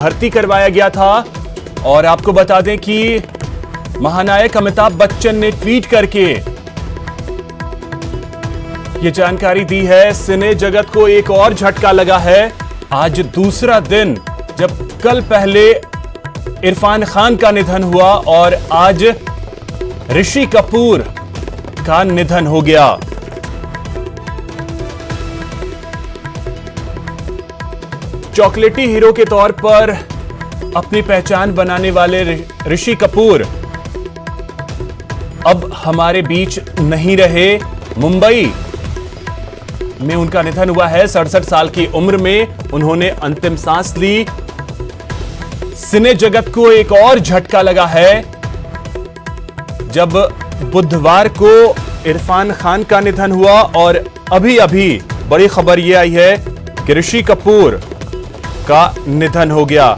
भर्ती करवाया गया था। और आपको बता दें कि महानायक अमिताभ बच्चन ने ट्वीट करके ये जानकारी दी है। सिने जगत को एक और झटका लगा है। आज दूसरा दिन जब कल पहले इरफान खान का निधन हुआ और आज ऋषि कपूर का निधन हो गया। चॉकलेटी हीरो के तौर पर अपनी पहचान बनाने वाले ऋषि कपूर अब हमारे बीच नहीं रहे। मुंबई में उनका निधन हुआ है। 67 साल की उम्र में उन्होंने अंतिम सांस ली। सिने जगत को एक और झटका लगा है जब बुधवार को इरफान खान का निधन हुआ और अभी अभी बड़ी खबर यह आई है कि ऋषि कपूर का निधन हो गया।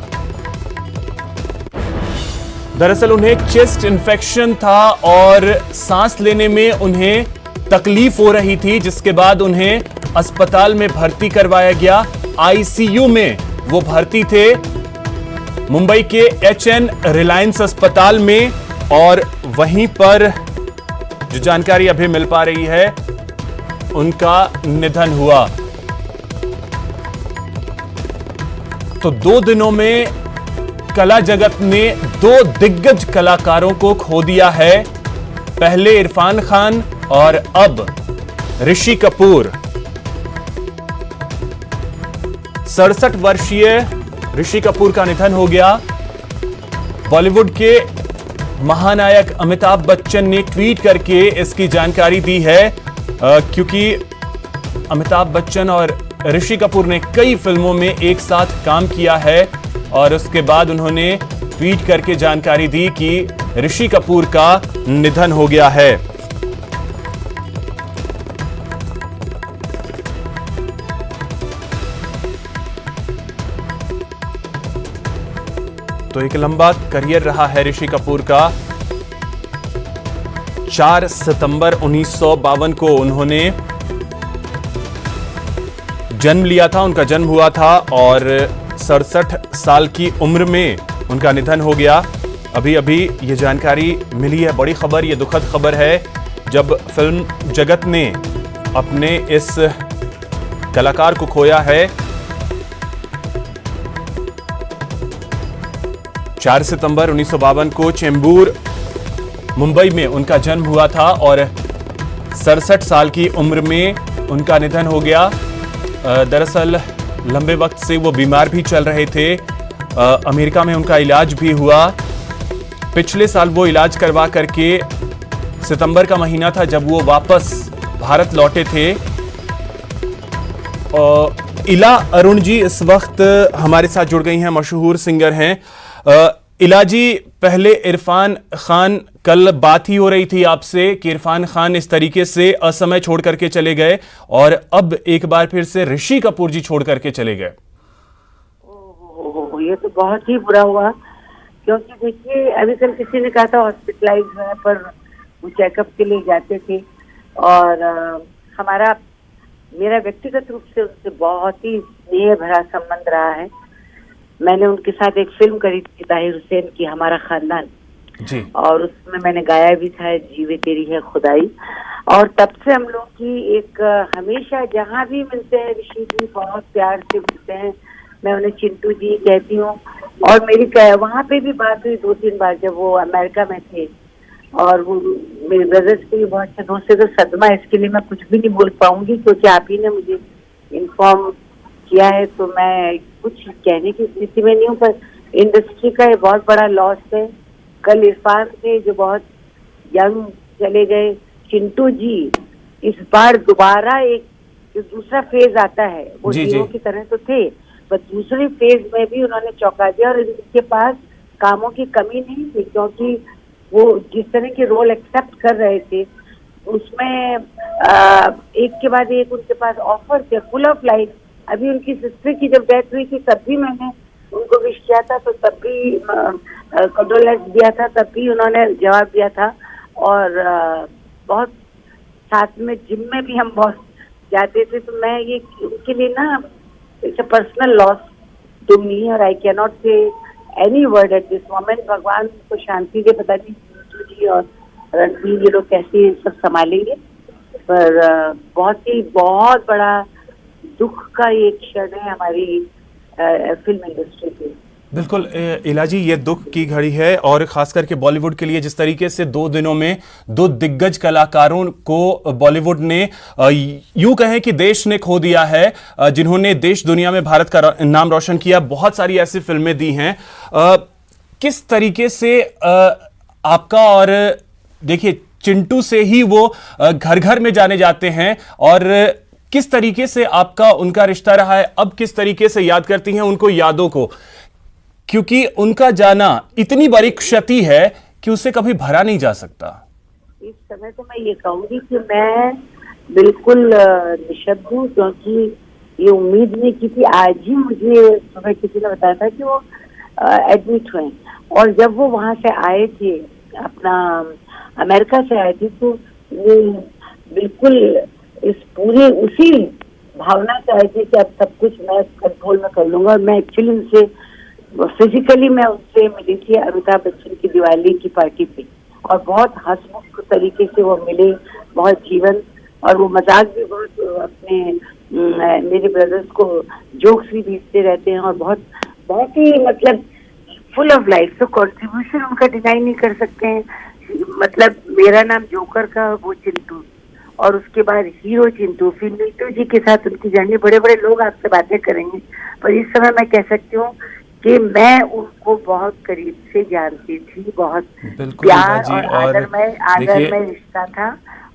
दरअसल उन्हें चेस्ट इन्फेक्शन था और सांस लेने में उन्हें तकलीफ हो रही थी, जिसके बाद उन्हें अस्पताल में भर्ती करवाया गया। आईसीयू में वो भर्ती थे मुंबई के HN रिलायंस अस्पताल में। और वहीं पर जो जानकारी अभी मिल पा रही है, उनका निधन हुआ। तो 2 दिनों में कला जगत ने 2 दिग्गज कलाकारों को खो दिया है। पहले इरफान खान और अब ऋषि कपूर। 67 वर्षीय ऋषि कपूर का निधन हो गया। बॉलीवुड के महानायक अमिताभ बच्चन ने ट्वीट करके इसकी जानकारी दी है, क्योंकि अमिताभ बच्चन और ऋषि कपूर ने कई फिल्मों में एक साथ काम किया है। और उसके बाद उन्होंने ट्वीट करके जानकारी दी कि ऋषि कपूर का निधन हो गया है। तो एक लंबा करियर रहा है ऋषि कपूर का। 4 सितंबर 1952 को उन्होंने जन्म लिया था। उनका जन्म हुआ था और 67 साल की उम्र में उनका निधन हो गया। अभी अभी ये जानकारी मिली है। बड़ी खबर, ये दुखद खबर है जब फिल्म जगत ने अपने इस कलाकार को खोया है। 4 सितंबर 1952 को चेंबूर मुंबई में उनका जन्म हुआ था और 67 साल की उम्र में उनका निधन हो गया। दरअसल लंबे वक्त से वो बीमार भी चल रहे थे। अमेरिका में उनका इलाज भी हुआ। पिछले साल वो इलाज करवा करके सितंबर का महीना था जब वो वापस भारत लौटे थे। इला अरुण जी इस वक्त हमारे साथ जुड़ गई हैं, मशहूर सिंगर हैं। इला जी, पहले इरफान खान, कल बात ही हो रही थी आपसे कि इरफान खान इस तरीके से असमय छोड़ करके चले गए और अब एक बार फिर से ऋषि कपूर जी छोड़ करके चले गए। ये तो बहुत ही बुरा हुआ, क्योंकि देखिए अभी कल किसी ने कहा था हॉस्पिटलाइज है, पर वो चेकअप के लिए जाते थे और मेरा व्यक्तिगत रूप से उनसे बहुत ही स्नेह भरा संबंध रहा है। मैंने उनके साथ एक फिल्म करी थी ताहिर हुसैन की, हमारा खानदान जी, और उसमें मैंने गाया भी था जीवे तेरी है खुदाई। और तब से हम लोग की एक हमेशा जहाँ भी मिलते हैं ऋषि जी बहुत प्यार से मिलते हैं। मैं उन्हें चिंटू जी कहती हूँ। और मेरी वहाँ पे भी बात हुई 2-3 बार जब वो अमेरिका में थे। और वो मेरे ब्रदर्स के लिए बहुत अच्छे दोस्त थे। तो सदमा, इसके लिए मैं कुछ भी नहीं बोल पाऊंगी क्योंकि आप ही ने मुझे इन्फॉर्म किया है, तो मैं कुछ कहने की स्थिति में नहीं हूँ। पर इंडस्ट्री का ये बहुत बड़ा लॉस है। कल इरफान थे जो बहुत यंग चले गए। चिंटू जी इस बार दोबारा एक जो दूसरा फेज आता है, वो हीरो की तरह तो थे, पर दूसरे फेज में भी उन्होंने चौंका दिया। और इनके पास कामों की कमी नहीं थी, क्योंकि वो जिस तरह के रोल एक्सेप्ट कर रहे थे उसमें एक के बाद एक उनके पास ऑफर थे, फुल ऑफ लाइफ। अभी उनकी सिस्टर की जब डेथ हुई थी तब भी मैंने उनको विश किया था, तो तब भी कंडोलेंस दिया था, तब भी उन्होंने जवाब दिया था। और बहुत साथ में जिम में भी हम बहुत जाते थे। तो मैं ये उनके लिए ना it's a personal loss to me, और I can not say any word at this moment. भगवान को शांति दे, पता नहीं चिंटू जी और रणबीर ये लोग कैसे सब संभालेंगे, पर बहुत बड़ा दुख का एक क्षण है हमारी फिल्म इंडस्ट्री की। बिल्कुल इला जी, ये दुख की घड़ी है और खास करके बॉलीवुड के लिए जिस तरीके से 2 दिनों में 2 दिग्गज कलाकारों को बॉलीवुड ने यूं कहें कि देश ने खो दिया है, जिन्होंने देश दुनिया में भारत का नाम रोशन किया, बहुत सारी ऐसी फिल्में दी हैं। किस तरीके से आपका, और देखिए चिंटू से ही वो घर घर में जाने जाते हैं, और किस तरीके से आपका उनका रिश्ता रहा है, अब किस तरीके से याद करती हैं उनको, यादों को, क्योंकि उनका जाना इतनी बड़ी क्षति है कि उसे कभी भरा नहीं जा सकता। इस समय तो मैं ये कहूंगी कि मैं बिल्कुल निशब्द हूँ, क्योंकि ये उम्मीद नहीं की थी। आज ही मुझे सुबह किसी ने बताया था कि वो एडमिट हुए, और जब वो वहां से आए थे, अपना अमेरिका से आए थे, तो वो बिल्कुल इस पूरे उसी भावना से आए थे कि अब सब कुछ मैं कंट्रोल में कर लूंगा। और मैं एक्चुअली उनसे फिजिकली मैं उससे मिली थी अमिताभ बच्चन की दिवाली की पार्टी पे, और बहुत हंसमुख तरीके से वो मिले, बहुत जीवन, और वो मजाक भी बहुत अपने मेरे ब्रदर्स को जोक्स भी भेजते रहते हैं, और बहुत ही मतलब फुल ऑफ लाइफ। तो कॉन्ट्रीब्यूशन उनका डिनाई नहीं कर सकते हैं। मतलब मेरा नाम जोकर का, वो चिंटू, और उसके बाद हीरो चिंटू, फिर नीतू जी के साथ उनकी जर्नी। बड़े बड़े लोग आपसे बातें करेंगे, पर इस समय मैं कह सकती हूँ कि मैं उनको बहुत करीब से जानती थी, बहुत प्यार और आदर में रिश्ता था,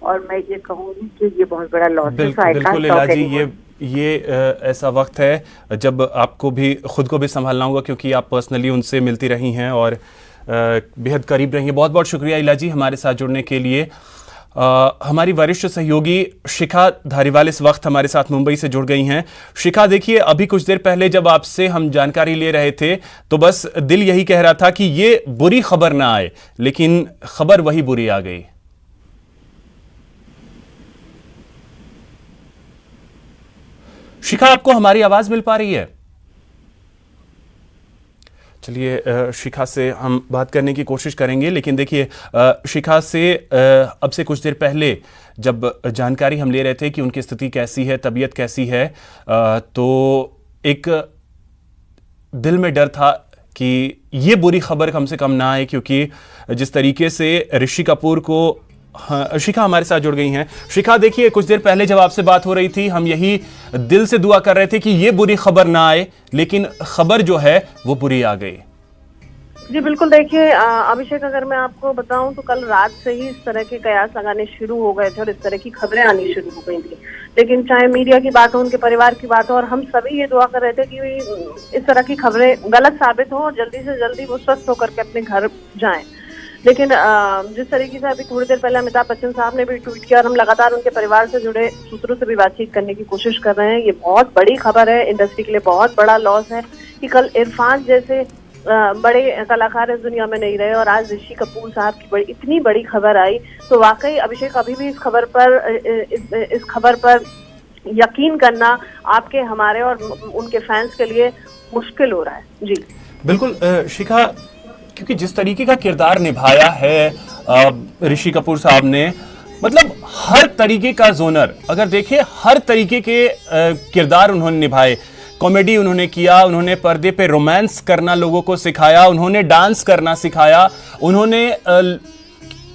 और मैं ये कहूंगी कि ये बहुत बड़ा लॉस है। बिल्कुल इला जी, ये ऐसा वक्त है जब आपको भी खुद को भी संभालना होगा, क्योंकि आप पर्सनली उनसे मिलती रही हैं और बेहद करीब रही हैं। बहुत बहुत शुक्रिया इला जी हमारे साथ जुड़ने के लिए। हमारी वरिष्ठ सहयोगी शिखा धारीवाल इस वक्त हमारे साथ मुंबई से जुड़ गई हैं। शिखा, देखिए अभी कुछ देर पहले जब आपसे हम जानकारी ले रहे थे तो बस दिल यही कह रहा था कि ये बुरी खबर ना आए, लेकिन खबर वही बुरी आ गई। शिखा, आपको हमारी आवाज मिल पा रही है? चलिए शिखा से हम बात करने की कोशिश करेंगे, लेकिन देखिए शिखा से अब से कुछ देर पहले जब जानकारी हम ले रहे थे कि उनकी स्थिति कैसी है, तबीयत कैसी है, तो एक दिल में डर था कि ये बुरी खबर कम से कम ना आए, क्योंकि जिस तरीके से ऋषि कपूर को शिखा हमारे साथ जुड़ गई हैं। शिखा, देखिए कुछ देर पहले जब आपसे बात हो रही थी हम यही दिल से दुआ कर रहे थे कि ये बुरी खबर ना आए, लेकिन खबर जो है वो बुरी आ गई। जी बिल्कुल, देखिए अभिषेक, अगर मैं आपको बताऊं तो कल रात से ही इस तरह के कयास लगाने शुरू हो गए थे और इस तरह की खबरें आनी शुरू हो गई थी। लेकिन चाहे मीडिया की बात हो, उनके परिवार की बात हो, और हम सभी ये दुआ कर रहे थे कि इस तरह की खबरें गलत साबित हो और जल्दी से जल्दी वो स्वस्थ होकर के अपने घर जाएं। लेकिन जिस तरीके से अभी थोड़ी देर पहले अमिताभ बच्चन साहब ने भी ट्वीट किया, और हम लगातार उनके परिवार से जुड़े सूत्रों से भी बातचीत करने की कोशिश कर रहे हैं, ये बहुत बड़ी खबर है, इंडस्ट्री के लिए बहुत बड़ा लॉस है कि कल इरफान जैसे बड़े कलाकार इस दुनिया में नहीं रहे और आज ऋषि कपूर साहब की इतनी बड़ी खबर आई। तो वाकई अभिषेक, अभी भी इस खबर पर यकीन करना आपके, हमारे और उनके फैंस के लिए मुश्किल हो रहा है। जी बिल्कुल शिखा, क्योंकि जिस तरीके का किरदार निभाया है ऋषि कपूर साहब ने, मतलब हर तरीके का जोनर अगर देखें, हर तरीके के किरदार उन्होंने निभाए। कॉमेडी उन्होंने किया, उन्होंने पर्दे पे रोमांस करना लोगों को सिखाया, उन्होंने डांस करना सिखाया, उन्होंने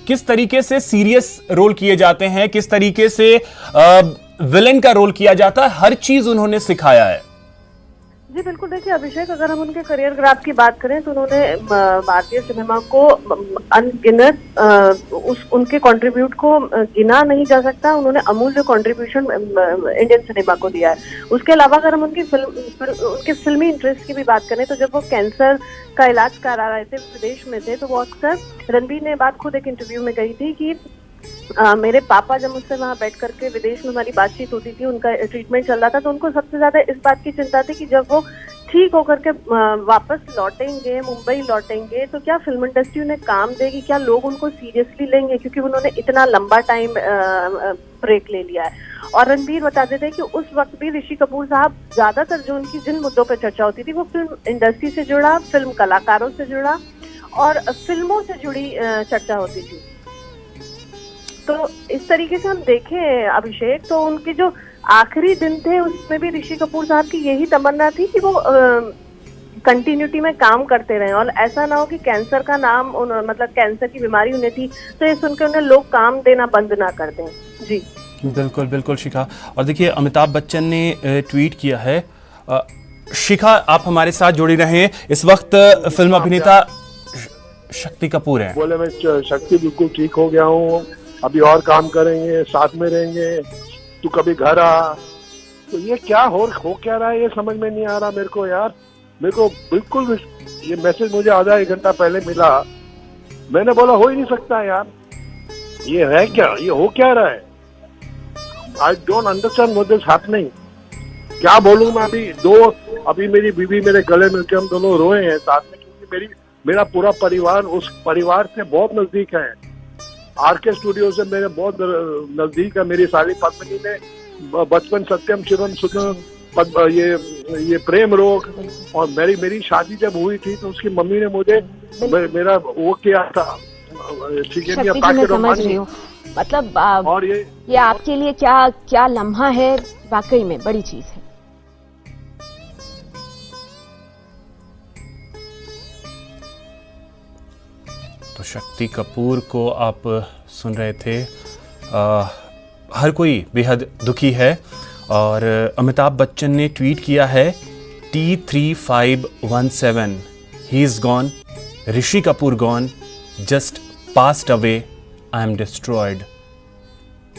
किस तरीके से सीरियस रोल किए जाते हैं, किस तरीके से विलेन का रोल किया जाता है, हर चीज उन्होंने सिखाया है। जी बिल्कुल, देखिए अभिषेक, अगर हम उनके करियर ग्राफ की बात करें तो उन्होंने भारतीय सिनेमा को अनगिनत उनके कंट्रीब्यूट को गिना नहीं जा सकता। उन्होंने अमूल्य कंट्रीब्यूशन इंडियन सिनेमा को दिया है। उसके अलावा अगर हम उनके फिल्मी इंटरेस्ट की भी बात करें तो जब वो कैंसर का इलाज करा रहे थे, विदेश में थे, तो वो अक्सर, रणबीर ने बात खुद एक इंटरव्यू में कही थी कि मेरे पापा जब मुझसे वहाँ बैठ करके विदेश में हमारी बातचीत होती थी, उनका ट्रीटमेंट चल रहा था, तो उनको सबसे ज्यादा इस बात की चिंता थी कि जब वो ठीक होकर के वापस लौटेंगे, मुंबई लौटेंगे, तो क्या फिल्म इंडस्ट्री उन्हें काम देगी, क्या लोग उनको सीरियसली लेंगे, क्योंकि उन्होंने इतना लंबा टाइम ब्रेक ले लिया है। और रणबीर बताते थे कि उस वक्त भी ऋषि कपूर साहब ज्यादातर जो उनकी जिन मुद्दों पर चर्चा होती थी वो फिल्म इंडस्ट्री से जुड़ा, फिल्म कलाकारों से जुड़ा और फिल्मों से जुड़ी चर्चा होती थी। तो इस तरीके से हम देखें अभिषेक, तो उनके जो आखिरी दिन थे उसमें भी ऋषि कपूर साहब की यही तमन्ना थी कि वो कंटिन्यूटी में काम करते रहे और ऐसा ना हो कि कैंसर का नाम मतलब कैंसर की बीमारी उन्हें थी तो ये सुनकर उन्हें लोग काम देना बंद ना कर दें। जी बिल्कुल बिल्कुल शिखा। और देखिए अमिताभ बच्चन ने ट्वीट किया है। शिखा आप हमारे साथ जुड़ी रहे। इस वक्त फिल्म अभिनेता शक्ति कपूर हैं। बोले मैं शक्ति बिल्कुल ठीक हो गया हूँ, अभी और काम करेंगे, साथ में रहेंगे, तू कभी घर आ। तो ये क्या हो क्या रहा है ये समझ में नहीं आ रहा मेरे को यार। मेरे को बिल्कुल ये मैसेज मुझे आधा एक घंटा पहले मिला, मैंने बोला हो ही नहीं सकता यार, ये है क्या, ये हो क्या रहा है। I don't understand what is happening. क्या बोलूं मैं अभी मेरी बीवी मेरे गले मिलकर हम दोनों रोए हैं साथ में, क्योंकि मेरा पूरा परिवार उस परिवार से बहुत नजदीक है। आरके स्टूडियो से मेरे बहुत नजदीक है। मेरी साली पद्मिनी ने बचपन सत्यम शिवम सुखम ये प्रेम रोग, और मेरी शादी जब हुई थी तो उसकी मम्मी ने मुझे मेरा वो किया था, समझ रही हूँ मतलब और ये आपके लिए क्या लम्हा है, वाकई में बड़ी चीज है। तो शक्ति कपूर को आप सुन रहे थे। हर कोई बेहद दुखी है और अमिताभ बच्चन ने ट्वीट किया है T3517 he is gone, Rishi Kapoor gone, just passed away, I am destroyed.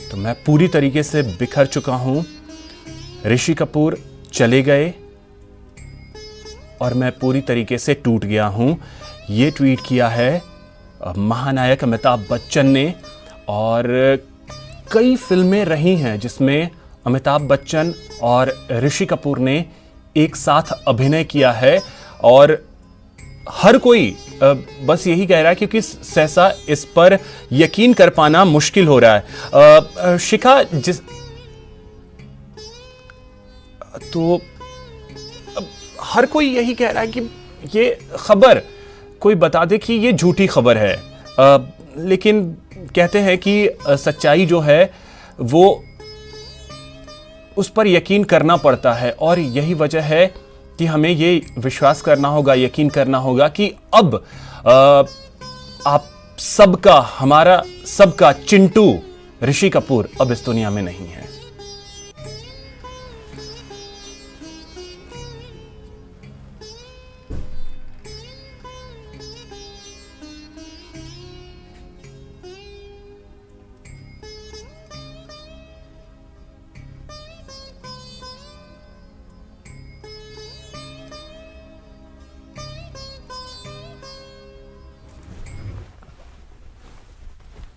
तो मैं पूरी तरीके से बिखर चुका हूं, ऋषि कपूर चले गए और मैं पूरी तरीके से टूट गया हूं। ये ट्वीट किया है महानायक अमिताभ बच्चन ने। और कई फिल्में रही हैं जिसमें अमिताभ बच्चन और ऋषि कपूर ने एक साथ अभिनय किया है और हर कोई बस यही कह रहा है क्योंकि सहसा इस पर यकीन कर पाना मुश्किल हो रहा है। शिखा तो हर कोई यही कह रहा है कि ये खबर कोई बता दे कि ये झूठी खबर है, लेकिन कहते हैं कि सच्चाई जो है वो उस पर यकीन करना पड़ता है और यही वजह है कि हमें ये विश्वास करना होगा, यकीन करना होगा कि अब आप सबका, हमारा सबका चिंटू ऋषि कपूर अब इस दुनिया में नहीं है।